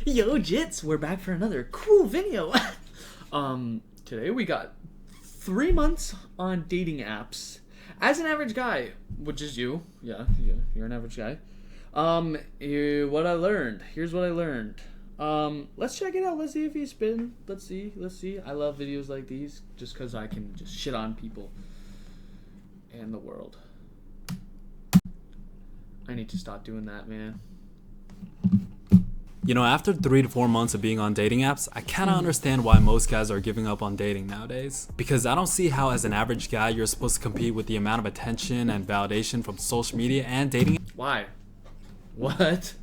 Yo, Jits, we're back for another cool video. Today we got 3 months on dating apps. As an average guy, which is you, yeah, you're an average guy. What I learned. Here's what I learned. Let's check it out. Let's see if he's been. Let's see. I love videos like these just because I can just shit on people and the world. I need to stop doing that, man. You know, after 3 to 4 months of being on dating apps, I kind of understand why most guys are giving up on dating nowadays. Because I don't see how, as an average guy, you're supposed to compete with the amount of attention and validation from social media and dating. Why? What?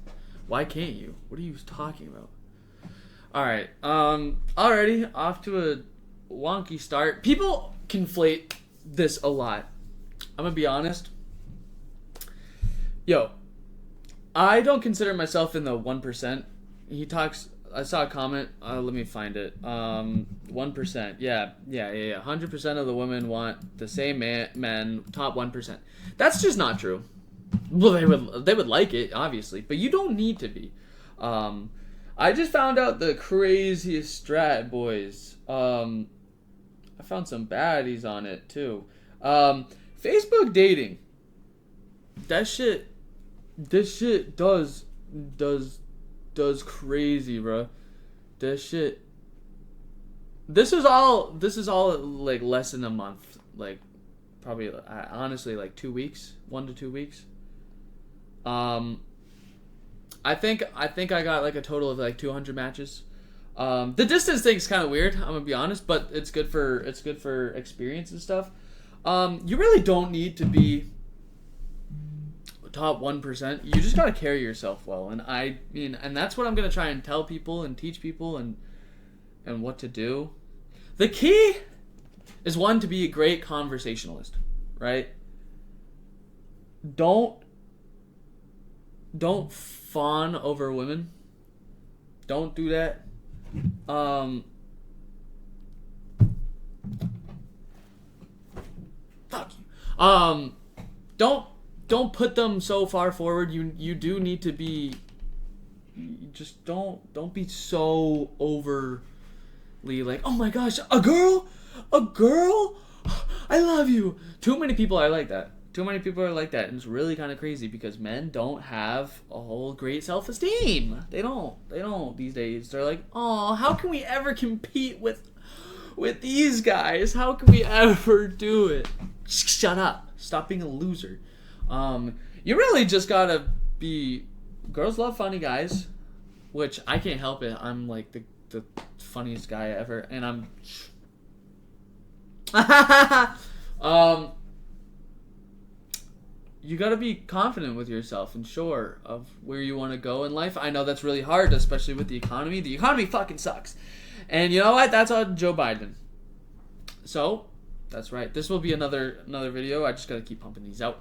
Why can't you? What are you talking about? Alright, already off to a wonky start. People conflate this a lot. I'm gonna be honest. Yo, I don't consider myself in the 1%. I saw a comment, let me find it. 1%. Yeah. 100% of the women want the same men, top 1%. That's just not true. Well, they would like it, obviously, but you don't need to be. I just found out the craziest strat, boys. I found some baddies on it, too. Facebook dating. This shit does crazy, bro. This is all like less than a month, like probably honestly like 2 weeks, 1 to 2 weeks. I think I got like a total of like 200 matches. The distance thing's kind of weird, I'm gonna be honest, but it's good for experience and stuff. You really don't need to be top 1%. You just gotta carry yourself well, and and that's what I'm gonna try and tell people and teach people and what to do. The key is, one, to be a great conversationalist, right? Don't fawn over women. Don't do that. Fuck you. Don't put them so far forward. You do need to be. Just don't be so overly like, oh my gosh, a girl, I love you. Too many people are like that. And it's really kind of crazy because men don't have a whole great self-esteem. They don't these days. They're like, oh, how can we ever compete with these guys? How can we ever do it? Shut up. Stop being a loser. You really just gotta be. Girls love funny guys, which I can't help it. I'm like the funniest guy ever, and I'm. You gotta be confident with yourself and sure of where you want to go in life. I know that's really hard, especially with the economy. The economy fucking sucks, and you know what? That's on Joe Biden. So, that's right. This will be another video. I just gotta keep pumping these out.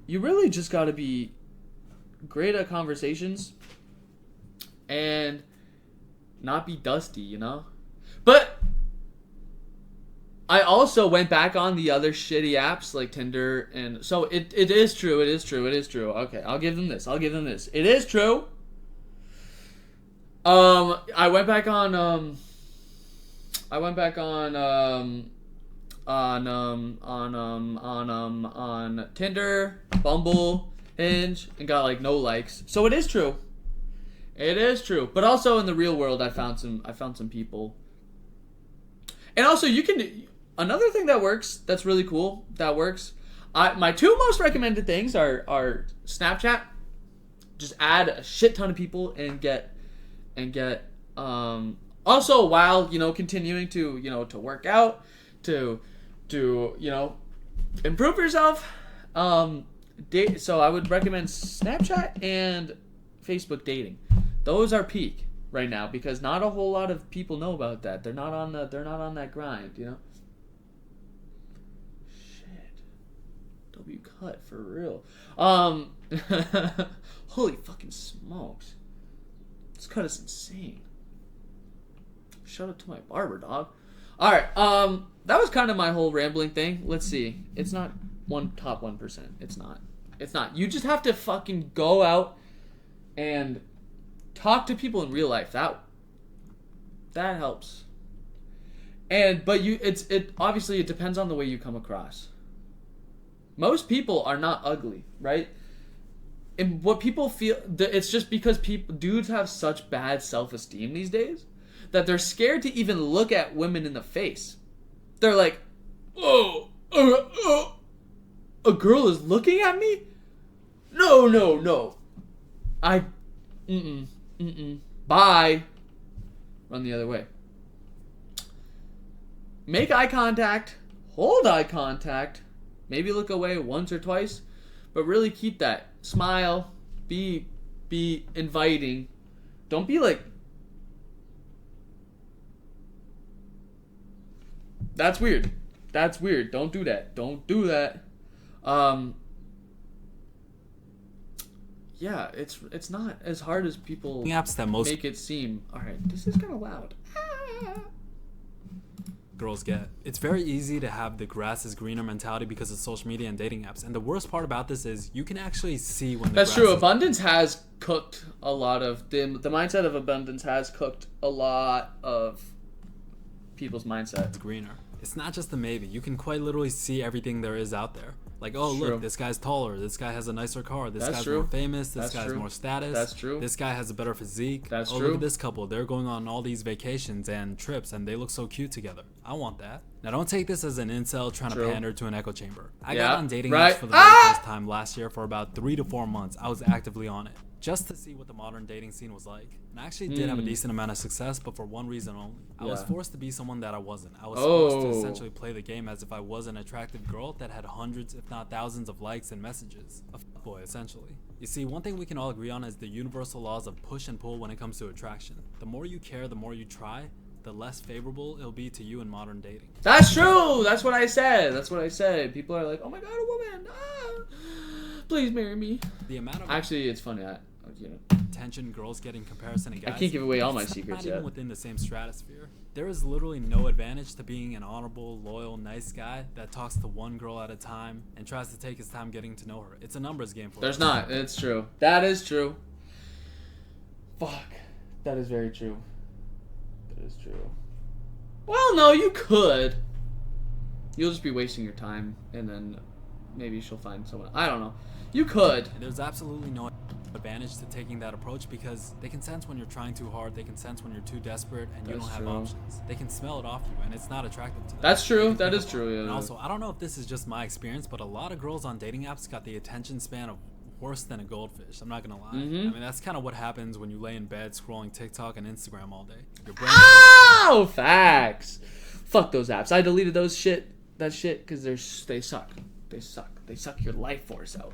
You really just gotta be great at conversations and not be dusty, you know? But I also went back on the other shitty apps like Tinder, and so it is true. Okay, I'll give them this. It is true. I went back on Tinder, Bumble, Hinge, and got like no likes. So it is true. But also in the real world, I found some people. And also, you can. Another thing that works, that's really cool, my 2 most recommended things are Snapchat. Just add a shit ton of people and get also, while, continuing to, to work out, to improve yourself, so I would recommend Snapchat and Facebook dating. Those are peak right now because not a whole lot of people know about that. They're not on that grind, Shit. W cut for real. Holy fucking smokes. This cut is insane. Shout out to my barber, dog. Alright, that was kind of my whole rambling thing. Let's see. It's not top 1%. It's not. It's not. You just have to fucking go out and talk to people in real life. That helps. But obviously it depends on the way you come across. Most people are not ugly, right? And what people feel, it's just because dudes have such bad self-esteem these days that they're scared to even look at women in the face. They're like, oh, a girl is looking at me? No. Bye. Run the other way. Make eye contact. Hold eye contact. Maybe look away once or twice. But really keep that. Smile. Be inviting. Don't be like... That's weird. Don't do that. Yeah, it's not as hard as people apps that most make it seem. Alright, this is kind of loud. girls get. It's very easy to have the grass is greener mentality because of social media and dating apps. And the worst part about this is you can actually see when the That's grass true. is Abundance has cooked a lot of... The mindset of abundance has cooked a lot of people's mindset. greener. It's not just a maybe. You can quite literally see everything there is out there. Like, oh, True. look, this guy's taller. This guy has a nicer car. This That's guy's true. more famous. This That's guy's true. more status. That's true. This guy has a better physique. That's oh, true. look at this couple. They're going on all these vacations and trips, and they look so cute together. I want that. Now, don't take this as an incel trying True. to pander to an echo chamber. I Yeah, got on dating right. apps for the very first time last year for about 3 to 4 months. I was actively on it, just to see what the modern dating scene was like. And I actually did have a decent amount of success, but for one reason only. I was Yeah. forced to be someone that I wasn't. I was forced to Oh. essentially play the game as if I was an attractive girl that had hundreds, if not thousands, of likes and messages. A fuckboy, essentially. You see, one thing we can all agree on is the universal laws of push and pull when it comes to attraction. The more you care, the more you try, the less favorable it'll be to you in modern dating. That's true. That's what I said. People are like, oh my god, a woman. Please marry me. The amount of Actually, it's funny. attention girls get in comparison to guys. I can't give away all my it's secrets not even yet. within the same stratosphere. There is literally no advantage to being an honorable, loyal, nice guy that talks to one girl at a time and tries to take his time getting to know her. It's a numbers game for There's us. not. It's true. That is true. Fuck. That is very true. That is true. Well, no, you could. You'll just be wasting your time, and then maybe she'll find someone. I don't know. You could. There's absolutely no advantage to taking that approach because they can sense when you're trying too hard, they can sense when you're too desperate and you That's don't have true. options. They can smell it off you and it's not attractive to them. That's They true. can That pick is up true. on it. Yeah. And also, I don't know if this is just my experience, but a lot of girls on dating apps got the attention span of worse than a goldfish. I'm not gonna lie. Mhm. I mean, that's kind of what happens when you lay in bed scrolling TikTok and Instagram all day. Your brain Oh, facts. Fuck those apps. I deleted that shit because they suck. They suck your life force out.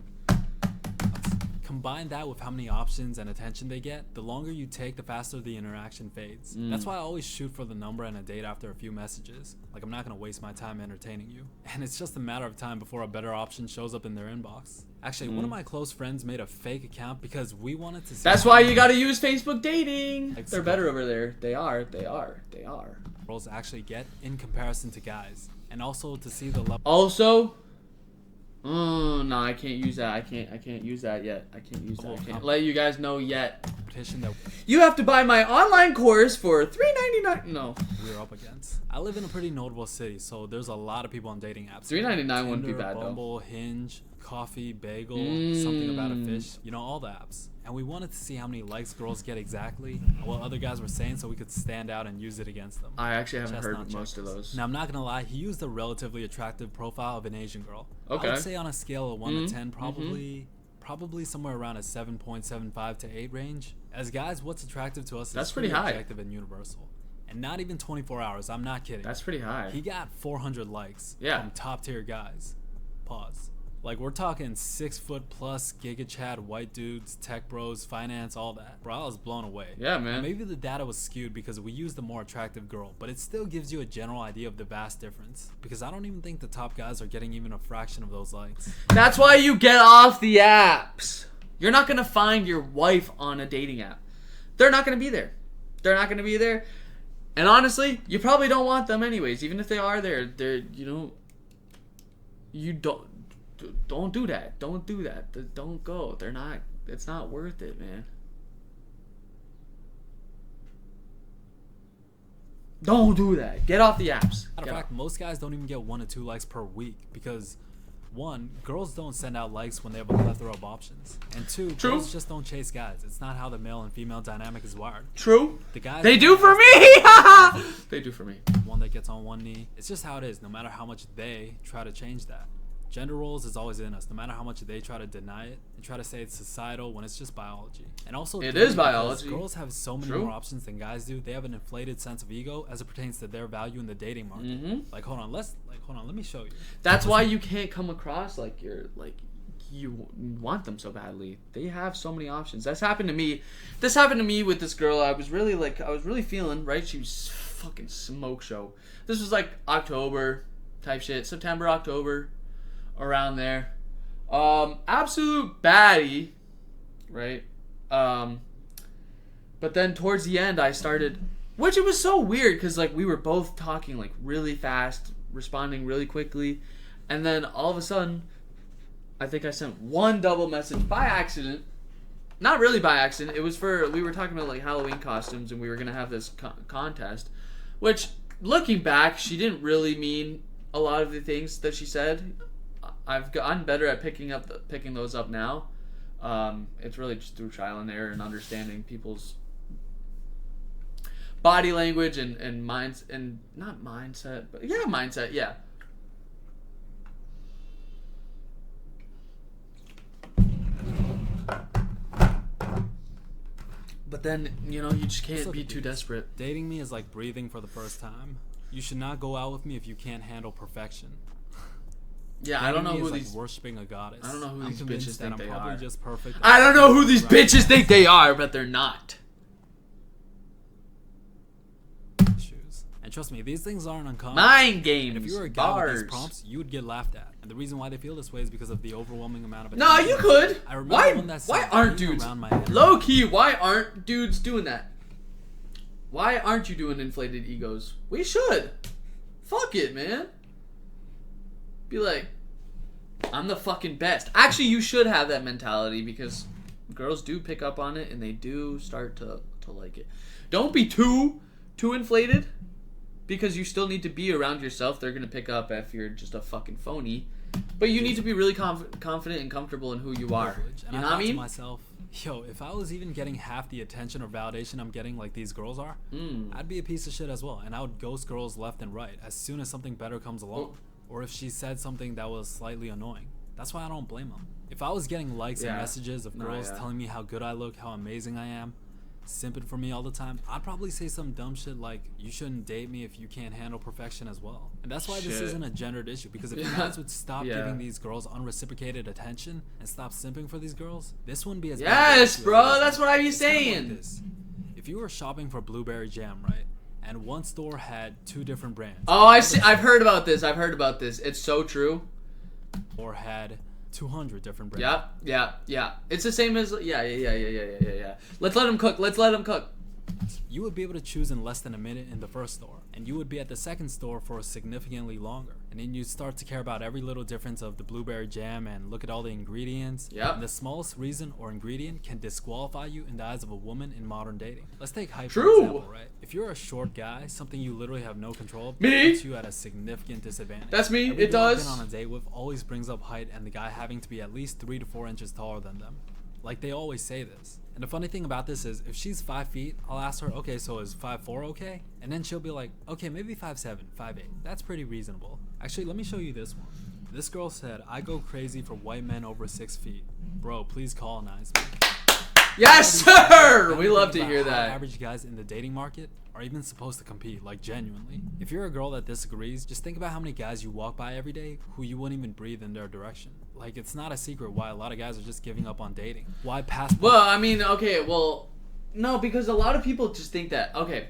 Combine that with how many options and attention they get, the longer you take, the faster the interaction fades. That's why I always shoot for the number and a date after a few messages. Like, I'm not gonna waste my time entertaining you. And it's just a matter of time before a better option shows up in their inbox. Actually, one of my close friends made a fake account because we wanted to see... That's why you gotta use Facebook dating. It's They're cool. better over there. They are. girls actually get in comparison to guys. And also to see the level Also, no, I can't use that. I can't use that yet. I can't let you guys know yet. of competition that You have to buy my online course for $3.99. No, we're up against. I live in a pretty notable city, so there's a lot of people on dating apps. $3.99 wouldn't be Tinder, bad though. Bumble, Hinge, Coffee, Bagel, something about a fish, you know, all the apps. And we wanted to see how many likes girls get exactly, and what other guys were saying so we could stand out and use it against them. I actually haven't Chestnut heard most of checkers. those. Now, I'm not gonna lie, he used a relatively attractive profile of an Asian girl. Okay. I would say on a scale of 1 to 10, probably somewhere around a 7.75 to 8 range. As guys, what's attractive to us That's is pretty high. objective and universal. And not even 24 hours, I'm not kidding. That's pretty high. He got 400 likes Yeah. from top tier guys. Pause. Like, we're talking 6 foot plus, Giga Chad, white dudes, tech bros, finance, all that. Bro, I was blown away. Yeah, And man. maybe the data was skewed because we used the more attractive girl, but it still gives you a general idea of the vast difference. Because I don't even think the top guys are getting even a fraction of those likes. That's why you get off the apps. You're not gonna find your wife on a dating app. They're not gonna be there. And honestly, you probably don't want them anyways. Even if they are there, you don't. don't do that. Don't do that. Don't go. They're not. It's not worth it, man. Don't do that. Get off the apps. Matter of fact, most guys don't even get 1 to 2 likes per week because, one, girls don't send out likes when they have a plethora of options, and two, True. girls just don't chase guys. It's not how the male and female dynamic is wired. True. The guys They do for me. They do for me. one that gets on one knee. It's just how it is, no matter how much they try to change that. Gender roles is always in us, no matter how much they try to deny it and try to say it's societal when it's just biology. And also, It three, is because biology. Girls have so many True. more options than guys do. They have an inflated sense of ego as it pertains to their value in the dating market. Mm-hmm. Like, hold on, let me show you. That's why you can't come across like you want them so badly. They have so many options. That's happened to me. This happened to me with this girl. I was really feeling, right? She was fucking smoke show. This was like October type shit. September, October, around there. Absolute baddie, right? But then towards the end I started, which it was so weird because like we were both talking like really fast, responding really quickly, and then all of a sudden I think I sent one double message by accident. Not really by accident. It was we were talking about like Halloween costumes and we were going to have this contest, which looking back, she didn't really mean a lot of the things that she said. I've gotten better at picking those up now. It's really just through trial and error and understanding people's body language and minds, and not mindset, but yeah, mindset, yeah. But then, you just can't be too desperate. Dating me is like breathing for the first time. You should not go out with me if you can't handle perfection. Yeah, I don't know who like these worshiping a goddess. I don't know who I'm these convinced bitches that think I'm they probably are. just perfect. I don't know who these bitches think they are, but they're not. Shoes. And trust me, these things aren't uncommon. Mind games. And if you were a guy with bars. these prompts, you would get laughed at. And the reason why they feel this way is because of the overwhelming amount of No, attention. you could. I remember Why? one that said, Why aren't "Being dudes? around my energy." Low key. Why aren't dudes doing that? Why aren't you doing inflated egos? We should. Fuck it, man. Be like, I'm the fucking best. Actually, you should have that mentality because girls do pick up on it and they do start to like it. Don't be too inflated because you still need to be around yourself. They're gonna pick up if you're just a fucking phony. But you need to be really confident and comfortable in who you are. And You know I what I thought to mean? myself, yo, if I was even getting half the attention or validation I'm getting like these girls are, I'd be a piece of shit as well. And I would ghost girls left and right as soon as something better comes along. Or if she said something that was slightly annoying. That's why I don't blame them. If I was getting likes and messages of girls telling me how good I look, how amazing I am, simping for me all the time, I'd probably say some dumb shit like, you shouldn't date me if you can't handle perfection as well. And that's why this isn't a gendered issue, because if you guys would stop giving these girls unreciprocated attention and stop simping for these girls, this wouldn't be as bad as Yes, it bro. is. That's what I be It's kinda like saying. this. If you were shopping for blueberry jam, right, and one store had 2 different brands. Oh, I see. I've heard about this. It's so true. Or had 200 different brands. Yeah. It's the same as yeah. Let's let him cook. You would be able to choose in less than a minute in the first store, and you would be at the second store for significantly longer. And then you'd start to care about every little difference of the blueberry jam and look at all the ingredients. Yep. And the smallest reason or ingredient can disqualify you in the eyes of a woman in modern dating. Let's take height for True. example, right? If you're a short guy, something you literally have no control of Me? puts you at a significant disadvantage. That's me. Every It girl I've does. been on a date with always brings up height and the guy having to be at least 3 to 4 inches taller than them. Like, they always say this. And the funny thing about this is, if she's 5 feet, I'll ask her, okay, so is 5'4" okay? And then she'll be like, okay, maybe 5'7", 5'8". That's pretty reasonable. Actually, let me show you this one. This girl said, I go crazy for white men over 6 feet. Bro, please colonize me. Yes, sir. We Think love to about hear how that. Average guys in the dating market are even supposed to compete, like genuinely. If you're a girl that disagrees, just think about how many guys you walk by every day who you wouldn't even breathe in their direction. Like, it's not a secret why a lot of guys are just giving up on dating. Why pass? Well, I mean, okay, no, because a lot of people just think that. Okay,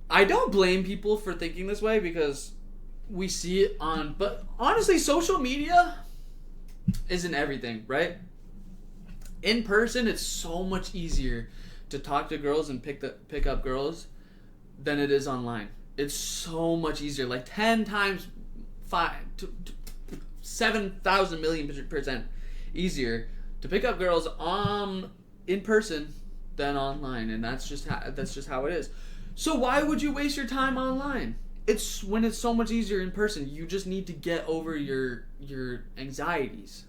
I don't blame people for thinking this way because we see it on. But honestly, social media isn't everything, right? In person, it's so much easier to talk to girls and pick up girls than it is online. It's so much easier, like 10 times 5. 7,000 million percent easier to pick up girls in person than online, and that's just how it is. So why would you waste your time online? It's when it's so much easier in person. You just need to get over your anxieties,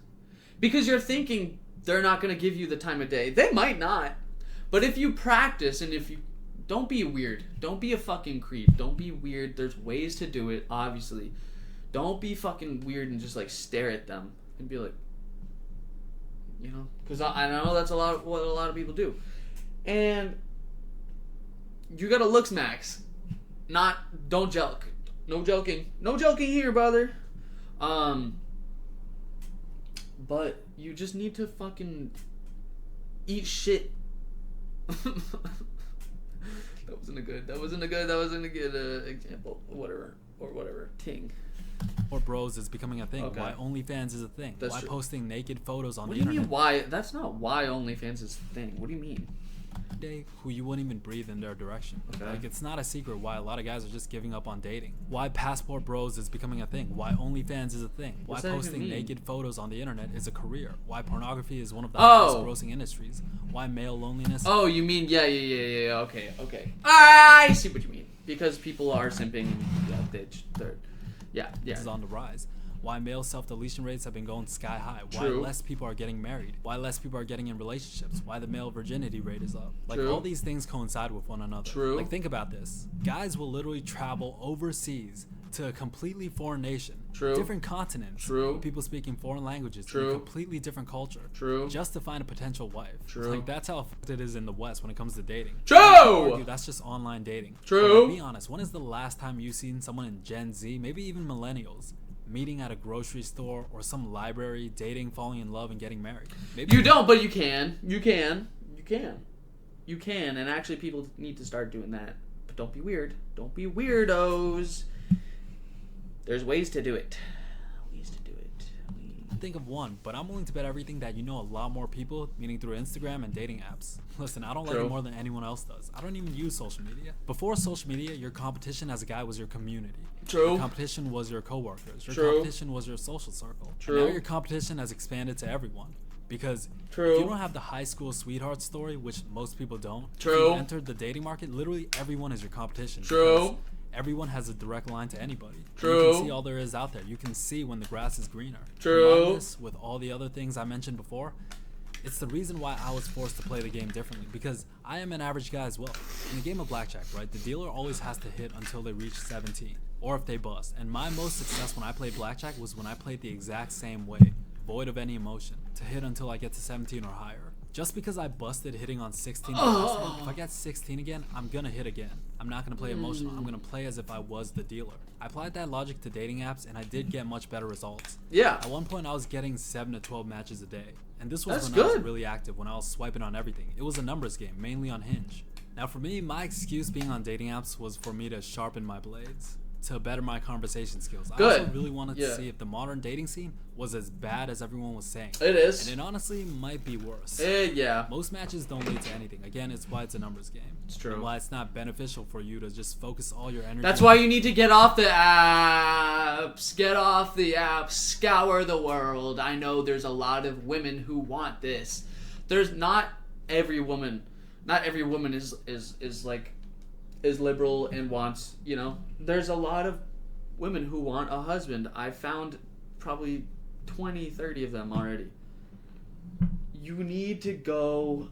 because you're thinking they're not going to give you the time of day. They might not, but if you practice and if you don't be weird, don't be a fucking creep, don't be weird. There's ways to do it, obviously. Don't be fucking weird and just like stare at them and be like, you know, because I know that's what a lot of people do. And you gotta looks max. Don't joke. No joking. No joking here, brother. But you just need to fucking eat shit. That wasn't a good example. Whatever. Ting. Or bros is becoming a thing. Okay. Why OnlyFans is a thing. That's why true. posting naked photos on What the do you internet. mean why? That's not why OnlyFans is a thing. What do you mean? Day who you wouldn't even breathe in their direction. Okay. Like, it's not a secret why a lot of guys are just giving up on dating. Why passport bros is becoming a thing. Why OnlyFans is a thing. Why What's that even posting mean? naked photos on the internet is a career. Why pornography is one of the Oh. highest grossing industries. Why male loneliness. Oh, you mean yeah. Okay. I see what you mean. Because people are simping. Yeah, This is on the rise. Why male self-deletion rates have been going sky high. Why True. less people are getting married. Why less people are getting in relationships. Why the male virginity rate is up. Like, True. all these things coincide with one another. True. Like, think about this. Guys will literally travel overseas to a completely foreign nation. True. Different continents. True. With people speaking foreign languages. In True. a completely different culture. True. Just to find a potential wife. True. Like, that's how fucked it is in the West when it comes to dating. True. Argue that's just online dating. True. But, like, be honest, when is the last time you've seen someone in Gen Z, maybe even millennials, meeting at a grocery store or some library, dating, falling in love, and getting married? Maybe You don't, but you can. You can, and actually people need to start doing that. But don't be weird. Don't be weirdos. There's ways to do it. think of one, but I'm willing to bet everything that you know a lot more people, meaning through Instagram and dating apps. Listen, I don't like True. it more than anyone else does. I don't even use social media. Before social media, your competition as a guy was your community. True. Your competition was your coworkers. Your True. competition was your social circle. True. And now your competition has expanded to everyone. Because True. if you don't have the high school sweetheart story, which most people don't, True. if you entered the dating market, literally everyone is your competition. True. because everyone has a direct line to anybody. And True. you can see all there is out there. You can see when the grass is greener. True. Combine this with all the other things I mentioned before, it's the reason why I was forced to play the game differently, because I am an average guy as well. In the game of blackjack, right, the dealer always has to hit until they reach 17, or if they bust. And my most success when I played blackjack was when I played the exact same way, void of any emotion, to hit until I get to 17 or higher. Just because I busted hitting on 16 the last time, if I get 16 again, I'm gonna hit again. I'm not gonna play emotional, I'm gonna play as if I was the dealer. I applied that logic to dating apps and I did get much better results. Yeah. At one point I was getting 7 to 12 matches a day. And this was That's when I was good. really active, when I was swiping on everything. It was a numbers game, mainly on Hinge. Now for me, my excuse being on dating apps was for me to sharpen my blades, to better my conversation skills. I also Good. really wanted Yeah. to see if the modern dating scene was as bad as everyone was saying. It is. And it honestly might be worse. Yeah. Most matches don't lead to anything. Again, it's why it's a numbers game. It's true. And why it's not beneficial for you to just focus all your energy. That's why you need to get off the apps. Get off the apps. Scour the world. I know there's a lot of women who want this. There's not every woman. Not every woman is liberal and wants, there's a lot of women who want a husband. I found probably 20, 30 of them already. You need to go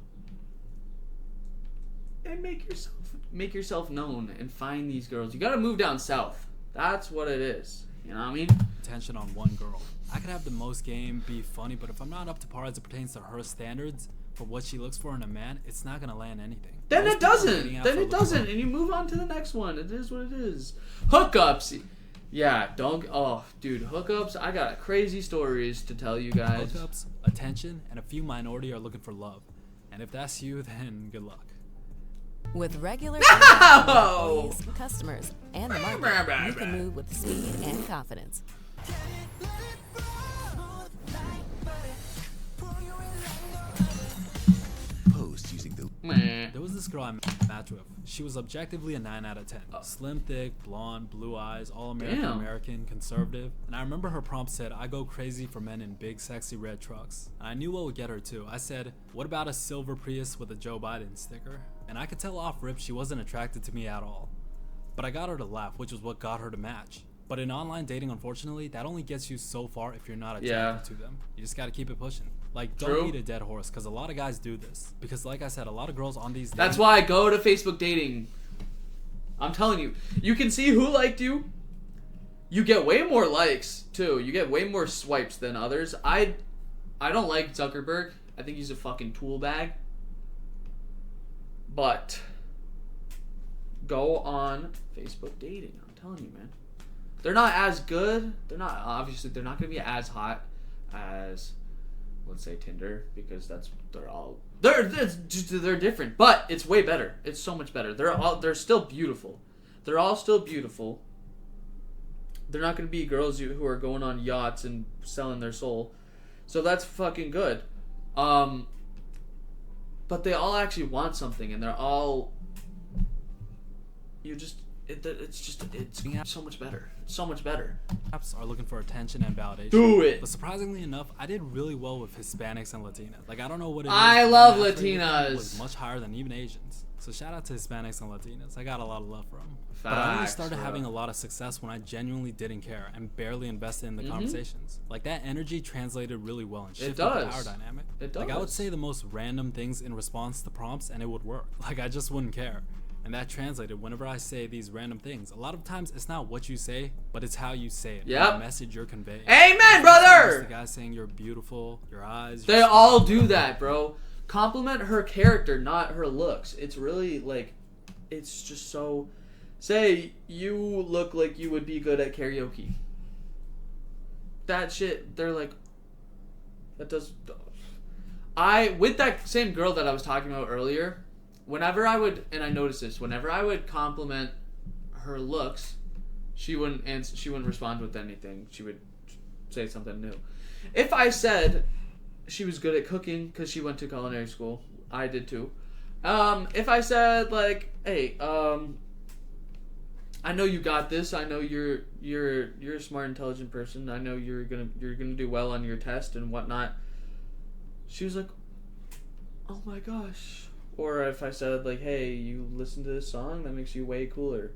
and make yourself known and find these girls. You gotta move down south. That's what it is. You know what I mean? attention on one girl. I could have the most game, be funny, but if I'm not up to par as it pertains to her standards for what she looks for in a man, it's not gonna land anything. Then Most it people are doesn't. dating apps Then are it looking doesn't. for- And you move on to the next one. It is what it is. Hookups. Yeah, don't. Oh, dude, hookups. I got crazy stories to tell you guys. Hookups, attention, and a few minority are looking for love. And if that's you, then good luck. With regular No! employees, customers, and the market, you can move with speed and confidence. Post using the Meh. There was this girl I matched with. She was objectively a 9 out of 10. Slim, thick, blonde, blue eyes, all American, conservative. And I remember her prompt said, I go crazy for men in big, sexy red trucks. And I knew what would get her too. I said, what about a silver Prius with a Joe Biden sticker? And I could tell off rip she wasn't attracted to me at all. But I got her to laugh, which was what got her to match. But in online dating, unfortunately, that only gets you so far if you're not attracted to them. You just gotta keep it pushing. Like, don't beat a dead horse, because a lot of guys do this. Because like I said, a lot of girls on these dating... That's why I go to Facebook dating. I'm telling you. You can see who liked you. You get way more likes, too. You get way more swipes than others. I don't like Zuckerberg. I think he's a fucking tool bag. But go on Facebook dating. I'm telling you, man. They're not as good. They're not going to be as hot as, let's say, Tinder, because they're different, but it's way better. It's so much better. They're still beautiful. They're all still beautiful. They're not going to be girls who are going on yachts and selling their soul. So that's fucking good. But they all actually want something, and they're all it's so much better. It's so much better. Apps are looking for attention and validation. Do it. But surprisingly enough, I did really well with Hispanics and Latinas. Like, I don't know what it is. I love Latinas. It was much higher than even Asians. So shout out to Hispanics and Latinas. I got a lot of love for them. But I only started having a lot of success when I genuinely didn't care and barely invested in the conversations. Like, that energy translated really well and shifted the power dynamic. It does. Like, I would say the most random things in response to prompts and it would work. Like, I just wouldn't care. And that translated whenever I say these random things. A lot of times it's not what you say, but it's how you say it. Yep. The message you're conveying. Amen, brother! The guy saying you're beautiful, your eyes. They all do that, bro. Compliment her character, not her looks. It's really like, it's just so. Say you look like you would be good at karaoke. That shit, they're like, that does. With that same girl that I was talking about earlier, whenever I would, and I noticed this, whenever I would compliment her looks, she wouldn't answer, she wouldn't respond with anything. She would say something new. If I said she was good at cooking because she went to culinary school, I did too. If I said like, hey, I know you got this. I know you're a smart, intelligent person. I know you're gonna do well on your test and whatnot. She was like, oh my gosh. Or if I said like, hey, you listen to this song, that makes you way cooler.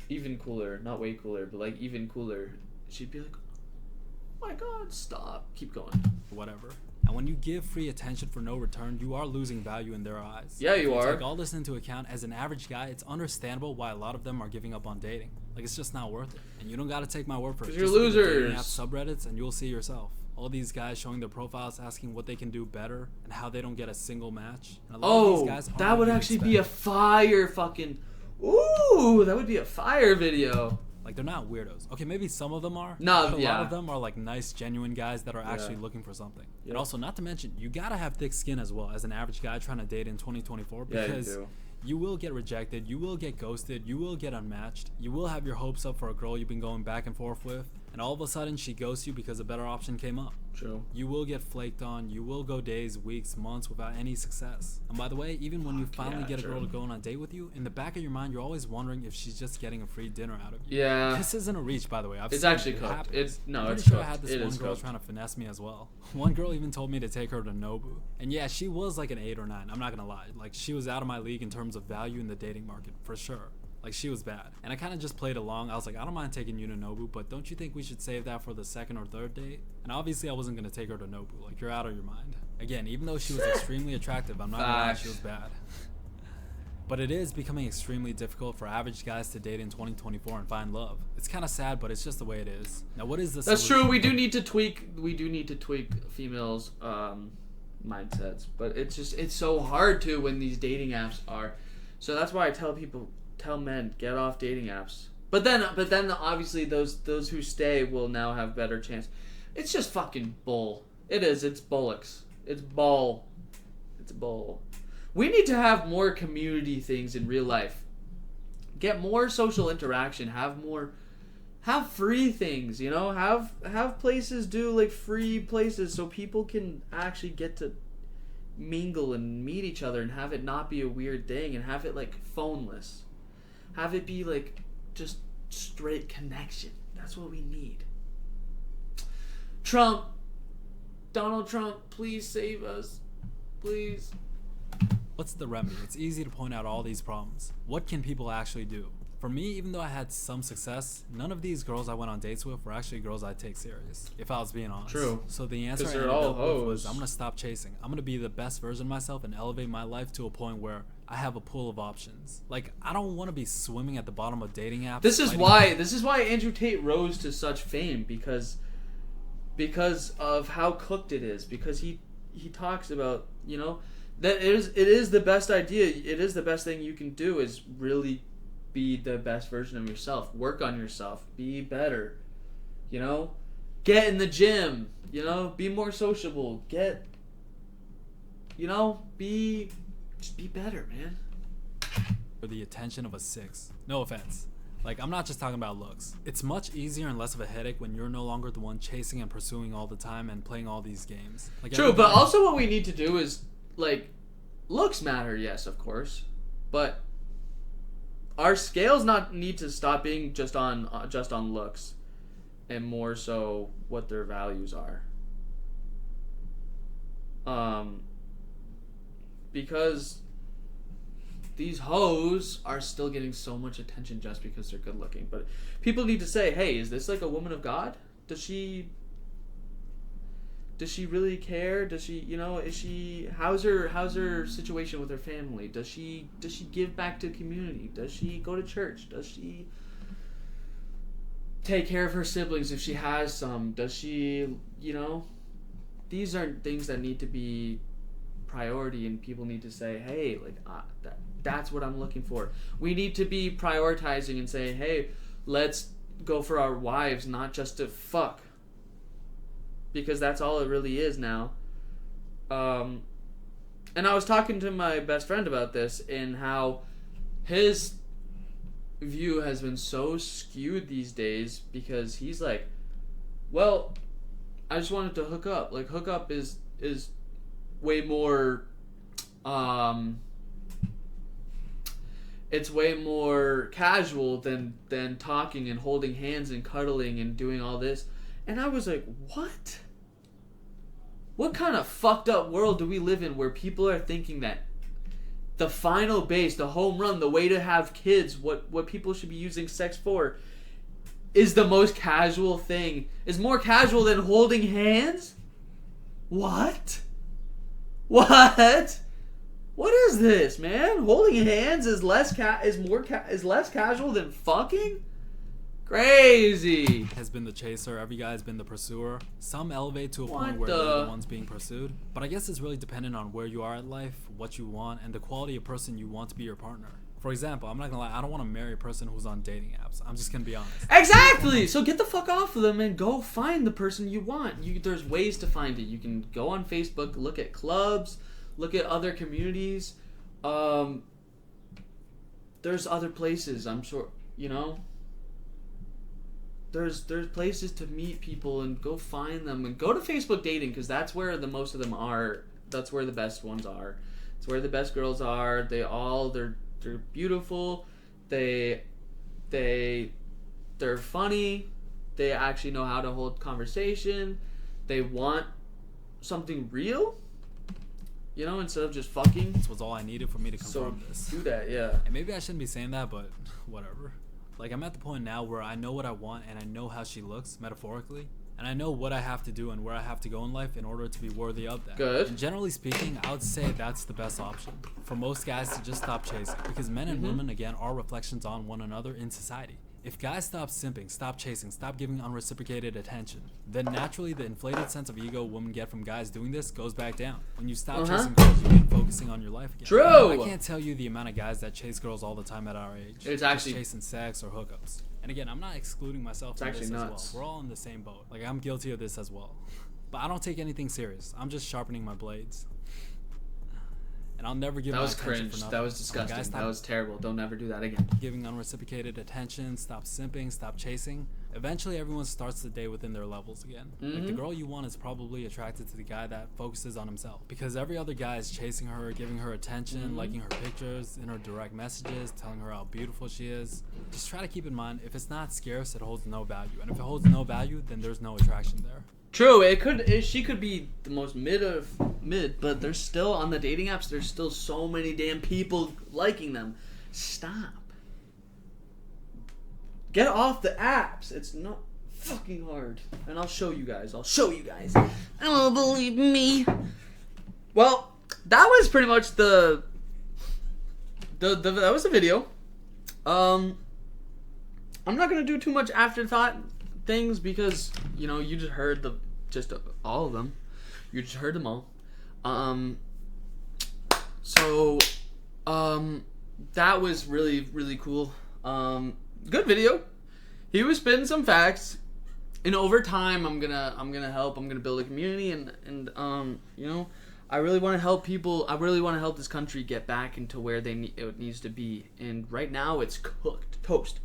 Even cooler, not way cooler, but like even cooler. She'd be like, oh my god, stop, keep going. Whatever. And when you give free attention for no return, you are losing value in their eyes. Yeah, you are. Take all this into account, as an average guy, it's understandable why a lot of them are giving up on dating. Like, it's just not worth it. And you don't gotta take my word for it. Because you're losers. Dating app subreddits, and you'll see yourself. All these guys showing their profiles, asking what they can do better, and how they don't get a single match. And a lot of these guys that would actually be a fire fucking. Ooh, that would be a fire video. Like, they're not weirdos. Okay, maybe some of them are. No, but a lot of them are like nice, genuine guys that are actually looking for something. Yeah. And also, not to mention, you gotta have thick skin as well as an average guy trying to date in 2024, because you will get rejected, you will get ghosted, you will get unmatched, you will have your hopes up for a girl you've been going back and forth with, and all of a sudden she ghosts you because a better option came up. True. You will get flaked on, you will go days, weeks, months without any success. And by the way, even when you finally get a girl to go on a date with you, in the back of your mind, you're always wondering if she's just getting a free dinner out of you. Yeah. This isn't a reach, by the way. It's actually cooked. It's pretty sure I had this one girl trying to finesse me as well. One girl even told me to take her to Nobu. And yeah, she was like an 8 or 9. I'm not gonna lie. Like, she was out of my league in terms of value in the dating market, for sure. Like, she was bad. And I kind of just played along. I was like, I don't mind taking you to Nobu, but don't you think we should save that for the second or third date? And obviously I wasn't going to take her to Nobu. Like, you're out of your mind. Again, even though she was extremely attractive, I'm not going to lie, she was bad. But it is becoming extremely difficult for average guys to date in 2024 and find love. It's kind of sad, but it's just the way it is. Now, what is the That's solution? true. We do need to tweak females' mindsets. But it's so hard to when these dating apps are. So that's why I tell men, get off dating apps. But then obviously those who stay will now have better chance. It's just fucking bull. It is. It's bullocks. It's bull. It's bull. We need to have more community things in real life. Get more social interaction. Have free things. You know, have places do like free places so people can actually get to mingle and meet each other and have it not be a weird thing and have it like phoneless. Have it be like just straight connection. That's what we need. Trump, Donald Trump, please save us. Please. What's the remedy? It's easy to point out all these problems. What can people actually do? For me, even though I had some success, none of these girls I went on dates with were actually girls I'd take serious, if I was being honest. True. So the answer I 'Cause ended they're all up with was hoes. I'm going to stop chasing. I'm going to be the best version of myself and elevate my life to a point where I have a pool of options. Like, I don't want to be swimming at the bottom of dating apps. This is fighting- why Andrew Tate rose to such fame because of how cooked it is, because he talks about, you know, that it is the best idea. It is the best thing you can do is really be the best version of yourself. Work on yourself. Be better. You know? Get in the gym. You know? Be more sociable. Just be better, man. for the attention of a 6. No offense. Like, I'm not just talking about looks. It's much easier and less of a headache when you're no longer the one chasing and pursuing all the time and playing all these games. Like, True, but everybody- also what we need to do is, like, looks matter, yes, of course, but our scales not need to stop being just on looks, and more so what their values are. Because these hoes are still getting so much attention just because they're good looking, but people need to say, hey, is this like a woman of God? Does she really care? Does she, you know, how's her situation with her family? Does she give back to the community? Does she go to church? Does she take care of her siblings if she has some? Does she, you know, these are things that need to be priority, and people need to say, hey, like, that's what I'm looking for. We need to be prioritizing and say, hey, let's go for our wives, not just to fuck. Because that's all it really is now. And I was talking to my best friend about this and how his view has been so skewed these days because he's like, well, I just wanted to hook up. Like, hook up is way more, it's way more casual than talking and holding hands and cuddling and doing all this. And I was like, what? What kind of fucked up world do we live in where people are thinking that the final base, the home run, the way to have kids, what people should be using sex for, is the most casual thing, is more casual than holding hands? What? What? What is this, man? Holding hands is less casual than fucking? Crazy. has been the chaser, every guy has been the pursuer. Some elevate to a What point where they're the- the ones being pursued. But I guess it's really dependent on where you are in life, what you want, and the quality of person you want to be your partner. For example, I'm not gonna lie, I don't want to marry a person who's on dating apps. I'm just gonna be honest. Exactly. So get the fuck off of them and go find the person you want. There's ways to find it. You can go on Facebook, look at clubs, look at other communities. There's other places, I'm sure, you know. There's places to meet people and go find them and go to Facebook dating because that's where the most of them are. That's where the best ones are. It's where the best girls are. They're beautiful. They're funny. They actually know how to hold conversation. They want something real, you know, instead of just fucking. This was all I needed for me to So confirm this. do that, yeah. And maybe I shouldn't be saying that, but whatever. Like, I'm at the point now where I know what I want and I know how she looks, metaphorically. And I know what I have to do and where I have to go in life in order to be worthy of that. Good. And generally speaking, I would say that's the best option. For most guys to just stop chasing. Because men and women, again, are reflections on one another in society. If guys stop simping, stop chasing, stop giving unreciprocated attention, then naturally the inflated sense of ego women get from guys doing this goes back down. When you stop chasing girls, you begin focusing on your life again. True. I can't tell you the amount of guys that chase girls all the time at our age. It's just actually- chasing sex or hookups. And again, I'm not excluding myself from this actually as nuts. well. We're all in the same boat. Like, I'm guilty of this as well. But I don't take anything serious. I'm just sharpening my blades. And I'll never give That my was attention cringe. for nothing. That was Guys, disgusting. stop That was terrible. Don't ever do that again. giving unreciprocated attention, stop simping, stop chasing. eventually everyone starts the day within their levels again. Like the girl you want is probably attracted to the guy that focuses on himself, because every other guy is chasing her, giving her attention, liking her pictures, in her direct messages, telling her how beautiful she is. Just try to keep in mind, if it's not scarce, it holds no value, and if it holds no value, then there's no attraction there. True, she could be the most mid of mid, but there's still, on the dating apps, there's still so many damn people liking them. Stop. Get off the apps. It's not fucking hard. And I'll show you guys. Oh, believe me. Well, that was pretty much that was the video. I'm not gonna do too much afterthought things, because you just heard all of them. You just heard them all. So that was really, really cool. Good video. He was spitting some facts, and over time I'm gonna help. I'm gonna build a community, and I really want to help people. I really want to help this country get back into where it needs to be. And right now it's cooked, toast,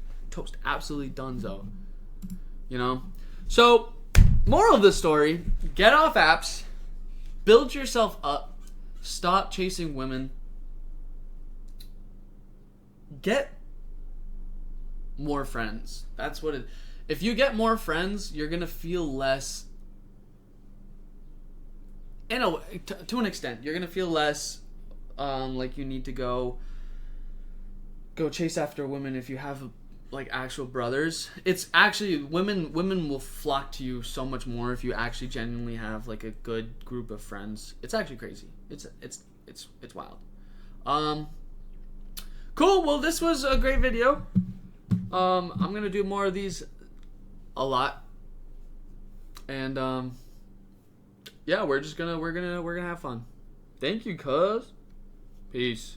absolutely donezo. So moral of the story: get off apps, build yourself up, stop chasing women, get more friends. That's what it. If you get more friends, you're gonna feel less. To an extent, you're gonna feel less like you need to go chase after women if you have like actual brothers. It's actually women will flock to you so much more if you actually genuinely have like a good group of friends. It's actually crazy. It's wild. Cool. Well, this was a great video. I'm gonna do more of these a lot, and yeah, we're gonna have fun. Thank you, cuz. Peace.